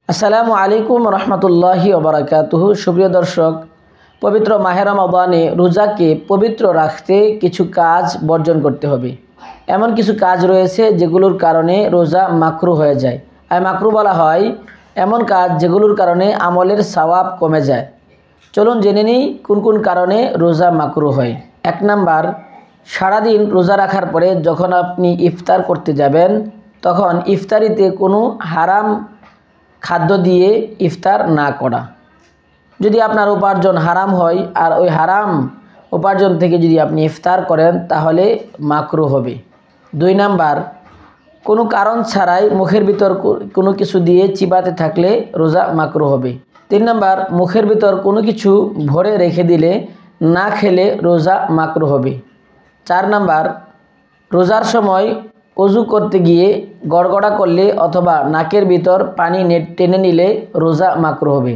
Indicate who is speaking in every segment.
Speaker 1: আসসালামু আলাইকুম রহমতুল্লাহি ওবারাকাতুহু। সুপ্রিয় দর্শক, পবিত্র মাহে রমাদানে রোজাকে পবিত্র রাখতে কিছু কাজ বর্জন করতে হবে। এমন কিছু কাজ রয়েছে যেগুলোর কারণে রোজা মাকরু হয়ে যায়। আর মাকরু বলা হয় এমন কাজ যেগুলোর কারণে আমলের সওয়াব কমে যায়। চলুন জেনে নিই কোন কোন কারণে রোজা মাকরু হয়। 1 নাম্বার, সারাদিন রোজা রাখার পরে যখন আপনি ইফতার করতে যাবেন তখন ইফতারিতে কোনো হারাম খাদ্য দিয়ে ইফতার না করা। যদি আপনার উপার্জন হারাম হয় আর ওই হারাম উপার্জন থেকে যদি আপনি ইফতার করেন তাহলে মাকরু হবে। 2 নাম্বার, কোনো কারণ ছাড়াই মুখের ভিতর কোনো কিছু দিয়ে চিবাতে থাকলে রোজা মাকরু হবে। 3 নাম্বার, মুখের ভিতর কোনো কিছু ভরে রেখে দিলে না খেলে রোজা মাকরু হবে। 4 নাম্বার, রোজার সময় অজু করতে গিয়ে গড়গড়া করলে অথবা নাকের ভিতর পানি টেনে নিলে রোজা মাকরু হবে।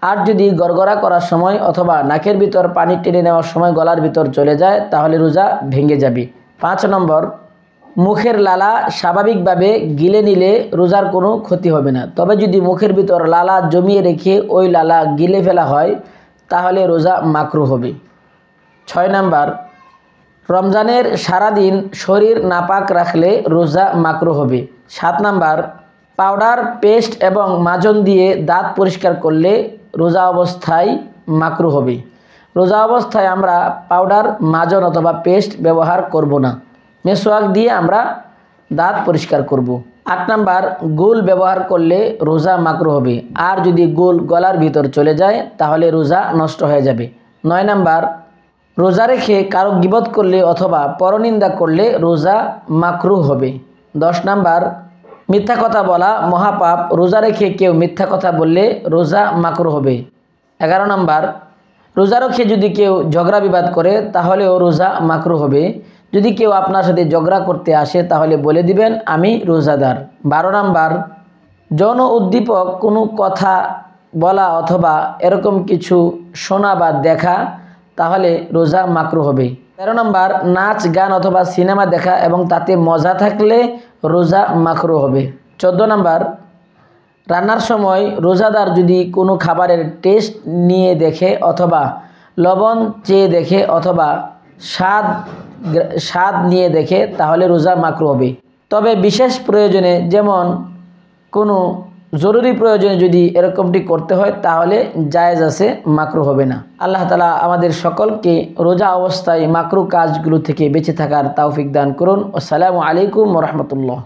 Speaker 1: আর যদি গড়গড়া করার সময় অথবা নাকের ভিতর পানি টেনে নেওয়ার সময় গলার ভিতর চলে যায় তাহলে রোজা ভেঙে যাবে। 5 নম্বর, মুখের লালা স্বাভাবিকভাবে গিলে নিলে রোজার কোনো ক্ষতি হবে না। তবে যদি মুখের ভিতর লালা জমিয়ে রেখে ওই লালা গিলে ফেলা হয় তাহলে রোজা মাকরু হবে। 6 নাম্বার, রমজানের সারাদিন শরীর নাপাক রাখলে রোজা মাকরু হবে। 7 নাম্বার, পাউডার, পেস্ট এবং মাজন দিয়ে দাঁত পরিষ্কার করলে রোজা অবস্থায় মাকরু হবে। রোজা অবস্থায় আমরা পাউডার, মাজন অথবা পেস্ট ব্যবহার করব না। মেসওয়াক দিয়ে আমরা দাঁত পরিষ্কার করব। 8 নাম্বার, গোল ব্যবহার করলে রোজা মাকরু হবে। আর যদি গোল গলার ভিতর চলে যায় তাহলে রোজা নষ্ট হয়ে যাবে। 9 নাম্বার, রোজা রেখে কারো গীবত করলে অথবা পরনিন্দা করলে রোজা মাকরু হবে। 10 নাম্বার, মিথ্যা কথা বলা মহাপাপ। রোজা রেখে কেউ মিথ্যা কথা বললে রোজা মাকরু হবে। 11 নাম্বার, রোজা রেখে যদি কেউ ঝগড়া বিবাদ করে তাহলেও রোজা মাকরু হবে। যদি কেউ আপনার সাথে ঝগড়া করতে আসে তাহলে বলে দিবেন আমি রোজাদার। 12 নাম্বার, যৌন উদ্দীপক কোনো কথা বলা অথবা এরকম কিছু শোনা বা দেখা তাহলে রোজা মাকরু হবে। 13 নম্বর, নাচ গান অথবা সিনেমা দেখা এবং তাতে মজা থাকলে রোজা মাকরু হবে। 14 নম্বর, রান্নার সময় রোজাদার যদি কোনো খাবারের টেস্ট নিয়ে দেখে অথবা লবণ চেয়ে দেখে অথবা স্বাদ নিয়ে দেখে তাহলে রোজা মাকরু হবে। তবে বিশেষ প্রয়োজনে, যেমন কোনো জরুরি প্রয়োজনে যদি এরকমটি করতে হয় তাহলে জায়েজ আছে, মাকরু হবে না। আল্লাহ তাআলা আমাদের সকলকে রোজা অবস্থায় মাকরু কাজগুলো থেকে বেঁচে থাকার তৌফিক দান করুন। আসসালামু আলাইকুম ওয়া রাহমাতুল্লাহ।